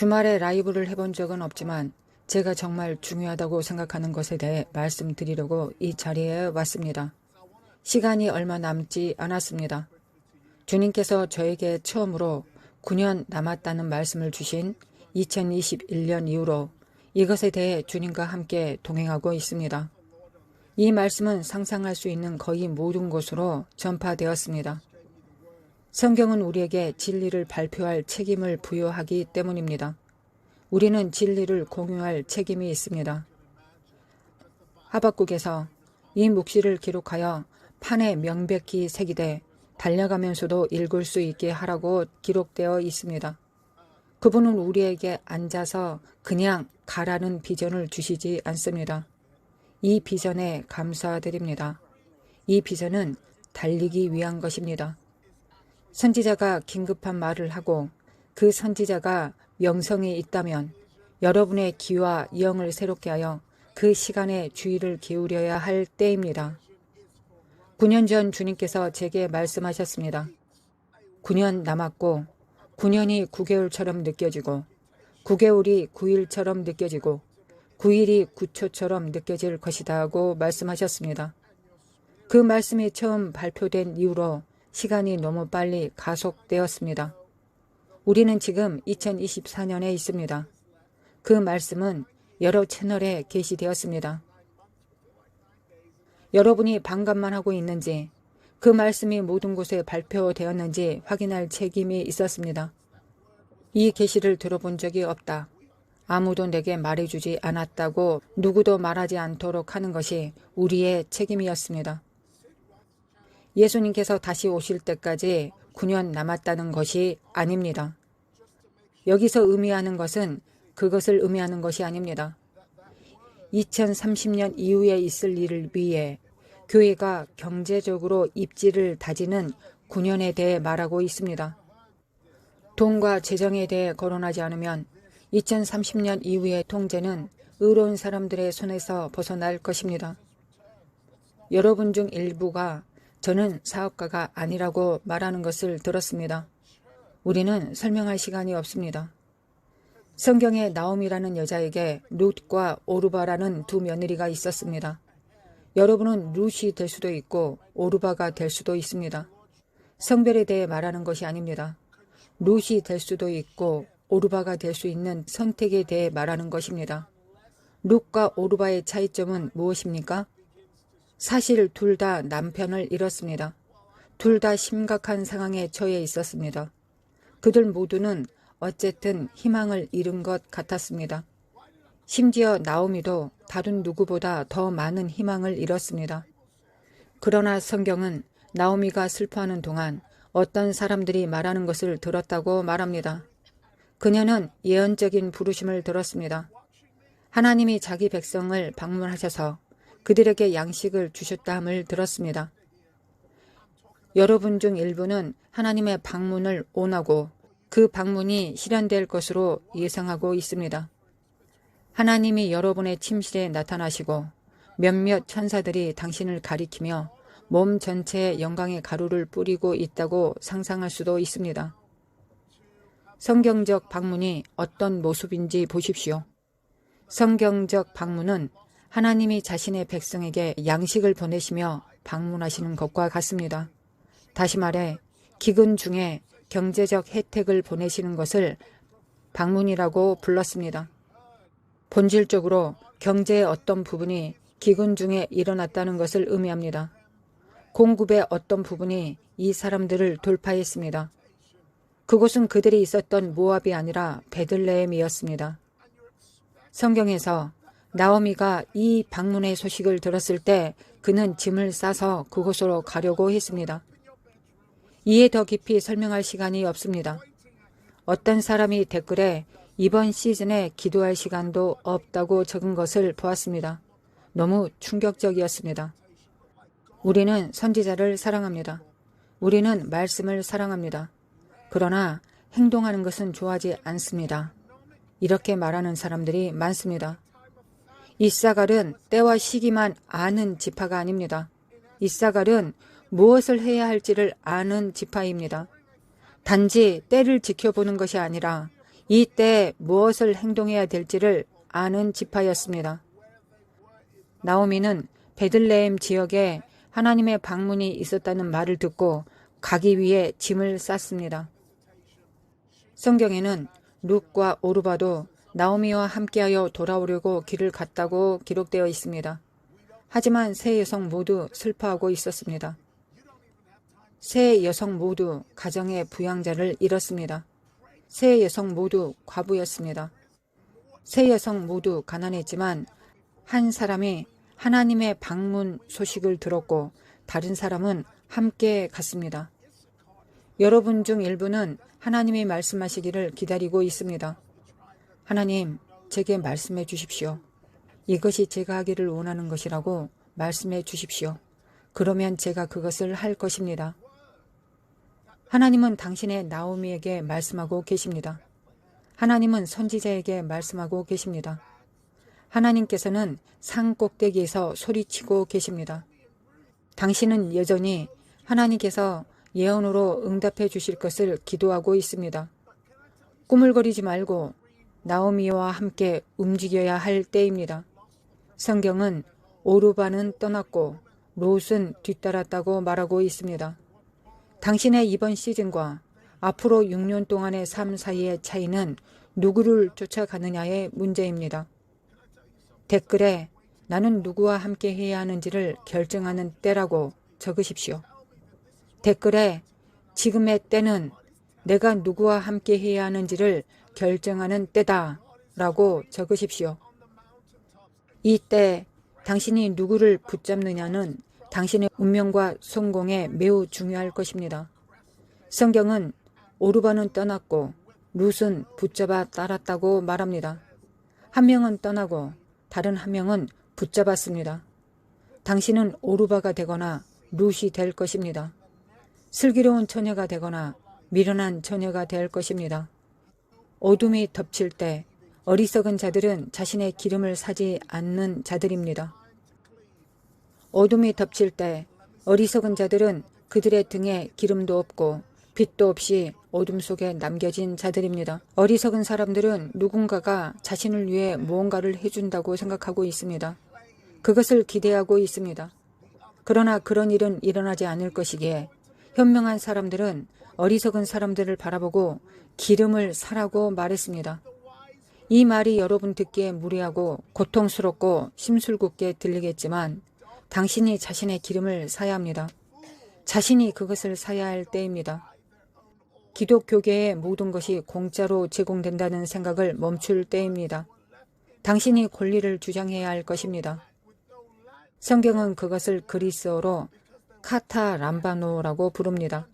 주말에 라이브를 해본 적은 없지만 제가 정말 중요하다고 생각하는 것에 대해 말씀드리려고 이 자리에 왔습니다. 시간이 얼마 남지 않았습니다. 주님께서 저에게 처음으로 9년 남았다는 말씀을 주신 2021년 이후로 이것에 대해 주님과 함께 동행하고 있습니다. 이 말씀은 상상할 수 있는 거의 모든 곳으로 전파되었습니다. 성경은 우리에게 진리를 발표할 책임을 부여하기 때문입니다. 우리는 진리를 공유할 책임이 있습니다. 하박국에서 이 묵시를 기록하여 판에 명백히 새기되 달려가면서도 읽을 수 있게 하라고 기록되어 있습니다. 그분은 우리에게 앉아서 그냥 가라는 비전을 주시지 않습니다. 이 비전에 감사드립니다. 이 비전은 달리기 위한 것입니다. 선지자가 긴급한 말을 하고 그 선지자가 명성이 있다면 여러분의 귀와 영을 새롭게 하여 그 시간에 주의를 기울여야 할 때입니다. 9년 전 주님께서 제게 말씀하셨습니다. 9년 남았고 9년이 9개월처럼 느껴지고 9개월이 9일처럼 느껴지고 9일이 9초처럼 느껴질 것이다 하고 말씀하셨습니다. 그 말씀이 처음 발표된 이후로 시간이 너무 빨리 가속되었습니다. 우리는 지금 2024년에 있습니다. 그 말씀은 여러 채널에 게시되었습니다. 여러분이 반감만 하고 있는지 그 말씀이 모든 곳에 발표되었는지 확인할 책임이 있었습니다. 이 계시를 들어본 적이 없다. 아무도 내게 말해주지 않았다고 누구도 말하지 않도록 하는 것이 우리의 책임이었습니다. 예수님께서 다시 오실 때까지 9년 남았다는 것이 아닙니다. 여기서 의미하는 것은 그것을 의미하는 것이 아닙니다. 2030년 이후에 있을 일을 위해 교회가 경제적으로 입지를 다지는 9년에 대해 말하고 있습니다. 돈과 재정에 대해 거론하지 않으면 2030년 이후의 통제는 의로운 사람들의 손에서 벗어날 것입니다. 여러분 중 일부가 저는 사업가가 아니라고 말하는 것을 들었습니다. 우리는 설명할 시간이 없습니다. 성경에 나옴이라는 여자에게 룻과 오르바라는 두 며느리가 있었습니다. 여러분은 룻이 될 수도 있고 오르바가 될 수도 있습니다. 성별에 대해 말하는 것이 아닙니다. 룻이 될 수도 있고 오르바가 될 수 있는 선택에 대해 말하는 것입니다. 룻과 오르바의 차이점은 무엇입니까? 사실 둘 다 남편을 잃었습니다. 둘 다 심각한 상황에 처해 있었습니다. 그들 모두는 어쨌든 희망을 잃은 것 같았습니다. 심지어 나오미도 다른 누구보다 더 많은 희망을 잃었습니다. 그러나 성경은 나오미가 슬퍼하는 동안 어떤 사람들이 말하는 것을 들었다고 말합니다. 그녀는 예언적인 부르심을 들었습니다. 하나님이 자기 백성을 방문하셔서 그들에게 양식을 주셨다함을 들었습니다. 여러분 중 일부는 하나님의 방문을 원하고 그 방문이 실현될 것으로 예상하고 있습니다. 하나님이 여러분의 침실에 나타나시고 몇몇 천사들이 당신을 가리키며 몸 전체에 영광의 가루를 뿌리고 있다고 상상할 수도 있습니다. 성경적 방문이 어떤 모습인지 보십시오. 성경적 방문은 하나님이 자신의 백성에게 양식을 보내시며 방문하시는 것과 같습니다. 다시 말해 기근 중에 경제적 혜택을 보내시는 것을 방문이라고 불렀습니다. 본질적으로 경제의 어떤 부분이 기근 중에 일어났다는 것을 의미합니다. 공급의 어떤 부분이 이 사람들을 돌파했습니다. 그곳은 그들이 있었던 모압이 아니라 베들레헴이었습니다. 성경에서 나오미가 이 방문의 소식을 들었을 때 그는 짐을 싸서 그곳으로 가려고 했습니다. 이에 더 깊이 설명할 시간이 없습니다. 어떤 사람이 댓글에 이번 시즌에 기도할 시간도 없다고 적은 것을 보았습니다. 너무 충격적이었습니다. 우리는 선지자를 사랑합니다. 우리는 말씀을 사랑합니다. 그러나 행동하는 것은 좋아하지 않습니다. 이렇게 말하는 사람들이 많습니다. 이사갈은 때와 시기만 아는 지파가 아닙니다. 이사갈은 무엇을 해야 할지를 아는 지파입니다. 단지 때를 지켜보는 것이 아니라 이때 무엇을 행동해야 될지를 아는 지파였습니다. 나오미는 베들레헴 지역에 하나님의 방문이 있었다는 말을 듣고 가기 위해 짐을 쌌습니다. 성경에는 룻과 오르바도 나오미와 함께하여 돌아오려고 길을 갔다고 기록되어 있습니다. 하지만 세 여성 모두 슬퍼하고 있었습니다. 세 여성 모두 가정의 부양자를 잃었습니다. 세 여성 모두 과부였습니다. 세 여성 모두 가난했지만 한 사람이 하나님의 방문 소식을 들었고 다른 사람은 함께 갔습니다. 여러분 중 일부는 하나님이 말씀하시기를 기다리고 있습니다. 하나님, 제게 말씀해 주십시오. 이것이 제가 하기를 원하는 것이라고 말씀해 주십시오. 그러면 제가 그것을 할 것입니다. 하나님은 당신의 나오미에게 말씀하고 계십니다. 하나님은 선지자에게 말씀하고 계십니다. 하나님께서는 산 꼭대기에서 소리치고 계십니다. 당신은 여전히 하나님께서 예언으로 응답해 주실 것을 기도하고 있습니다. 꾸물거리지 말고 나오미와 함께 움직여야 할 때입니다. 성경은 오르바는 떠났고 롯은 뒤따랐다고 말하고 있습니다. 당신의 이번 시즌과 앞으로 6년 동안의 삶 사이의 차이는 누구를 쫓아가느냐의 문제입니다. 댓글에 나는 누구와 함께 해야 하는지를 결정하는 때라고 적으십시오. 댓글에 지금의 때는 내가 누구와 함께 해야 하는지를 결정하는 때다 라고 적으십시오. 이때 당신이 누구를 붙잡느냐는 당신의 운명과 성공에 매우 중요할 것입니다. 성경은 오르바는 떠났고 룻은 붙잡아 따랐다고 말합니다. 한 명은 떠나고 다른 한 명은 붙잡았습니다. 당신은 오르바가 되거나 룻이 될 것입니다. 슬기로운 처녀가 되거나 미련한 처녀가 될 것입니다. 어둠이 덮칠 때 어리석은 자들은 자신의 기름을 사지 않는 자들입니다. 어둠이 덮칠 때 어리석은 자들은 그들의 등에 기름도 없고 빛도 없이 어둠 속에 남겨진 자들입니다. 어리석은 사람들은 누군가가 자신을 위해 무언가를 해준다고 생각하고 있습니다. 그것을 기대하고 있습니다. 그러나 그런 일은 일어나지 않을 것이기에 현명한 사람들은 어리석은 사람들을 바라보고 기름을 사라고 말했습니다. 이 말이 여러분 듣기에 무례하고 고통스럽고 심술궂게 들리겠지만 당신이 자신의 기름을 사야 합니다. 자신이 그것을 사야 할 때입니다. 기독교계의 모든 것이 공짜로 제공된다는 생각을 멈출 때입니다. 당신이 권리를 주장해야 할 것입니다. 성경은 그것을 그리스어로 카타람바노라고 부릅니다.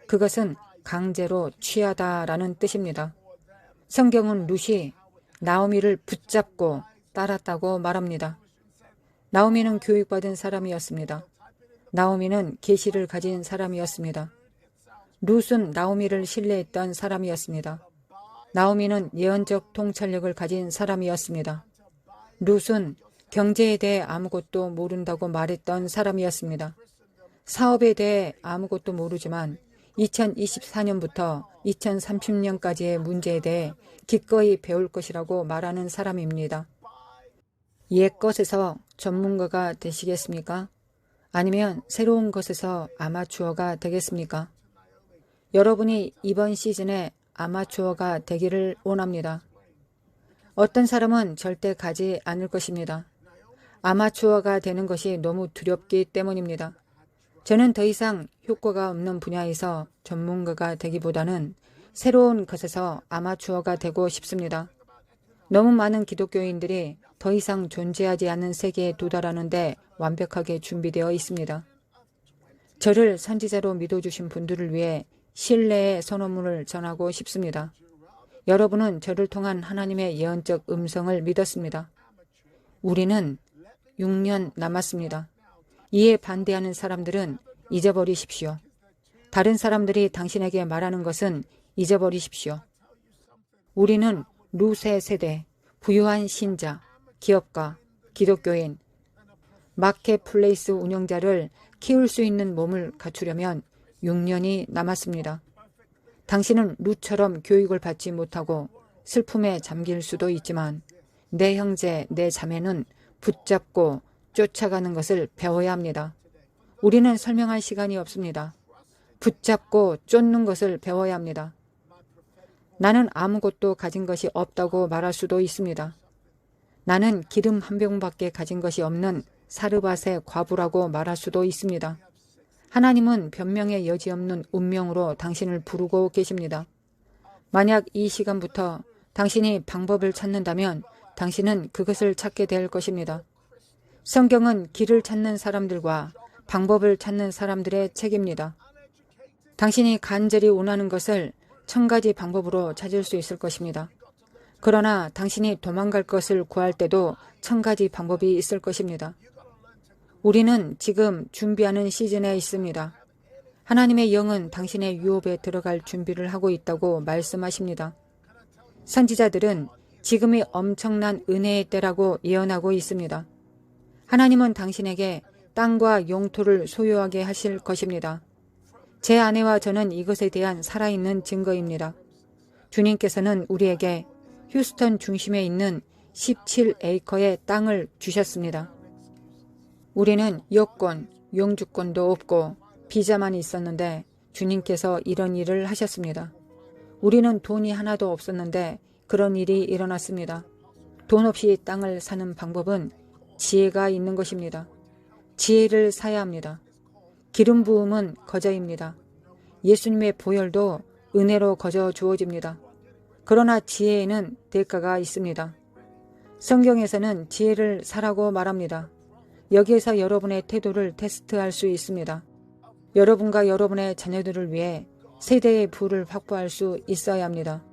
그것은 강제로 취하다라는 뜻입니다. 성경은 룻이 나오미를 붙잡고 따랐다고 말합니다. 나오미는 교육받은 사람이었습니다. 나오미는 계시를 가진 사람이었습니다. 룻은 나오미를 신뢰했던 사람이었습니다. 나오미는 예언적 통찰력을 가진 사람이었습니다. 룻은 경제에 대해 아무것도 모른다고 말했던 사람이었습니다. 사업에 대해 아무것도 모르지만 2024년부터 2030년까지의 문제에 대해 기꺼이 배울 것이라고 말하는 사람입니다. 옛 것에서 전문가가 되시겠습니까? 아니면 새로운 것에서 아마추어가 되겠습니까? 여러분이 이번 시즌에 아마추어가 되기를 원합니다. 어떤 사람은 절대 가지 않을 것입니다. 아마추어가 되는 것이 너무 두렵기 때문입니다. 저는 더 이상 효과가 없는 분야에서 전문가가 되기보다는 새로운 것에서 아마추어가 되고 싶습니다. 너무 많은 기독교인들이 더 이상 존재하지 않는 세계에 도달하는데 완벽하게 준비되어 있습니다. 저를 선지자로 믿어주신 분들을 위해 신뢰의 선언문을 전하고 싶습니다. 여러분은 저를 통한 하나님의 예언적 음성을 믿었습니다. 우리는 6년 남았습니다. 이에 반대하는 사람들은 잊어버리십시오. 다른 사람들이 당신에게 말하는 것은 잊어버리십시오. 우리는 룻의 세대, 부유한 신자, 기업가, 기독교인, 마켓플레이스 운영자를 키울 수 있는 몸을 갖추려면 6년이 남았습니다. 당신은 룻처럼 교육을 받지 못하고 슬픔에 잠길 수도 있지만 내 형제, 내 자매는 붙잡고 쫓아가는 것을 배워야 합니다. 우리는 설명할 시간이 없습니다. 붙잡고 쫓는 것을 배워야 합니다. 나는 아무것도 가진 것이 없다고 말할 수도 있습니다. 나는 기름 한 병밖에 가진 것이 없는 사르밧의 과부라고 말할 수도 있습니다. 하나님은 변명의 여지 없는 운명으로 당신을 부르고 계십니다. 만약 이 시간부터 당신이 방법을 찾는다면 당신은 그것을 찾게 될 것입니다. 성경은 길을 찾는 사람들과 방법을 찾는 사람들의 책입니다. 당신이 간절히 원하는 것을 1000가지 방법으로 찾을 수 있을 것입니다. 그러나 당신이 도망갈 것을 구할 때도 1000가지 방법이 있을 것입니다. 우리는 지금 준비하는 시즌에 있습니다. 하나님의 영은 당신의 유업에 들어갈 준비를 하고 있다고 말씀하십니다. 선지자들은 지금이 엄청난 은혜의 때라고 예언하고 있습니다. 하나님은 당신에게 땅과 영토를 소유하게 하실 것입니다. 제 아내와 저는 이것에 대한 살아있는 증거입니다. 주님께서는 우리에게 휴스턴 중심에 있는 17에이커의 땅을 주셨습니다. 우리는 여권, 영주권도 없고 비자만 있었는데 주님께서 이런 일을 하셨습니다. 우리는 돈이 하나도 없었는데 그런 일이 일어났습니다. 돈 없이 땅을 사는 방법은 지혜가 있는 것입니다. 지혜를 사야 합니다. 기름 부음은 거저입니다. 예수님의 보혈도 은혜로 거저 주어집니다. 그러나 지혜에는 대가가 있습니다. 성경에서는 지혜를 사라고 말합니다. 여기에서 여러분의 태도를 테스트할 수 있습니다. 여러분과 여러분의 자녀들을 위해 세대의 부를 확보할 수 있어야 합니다.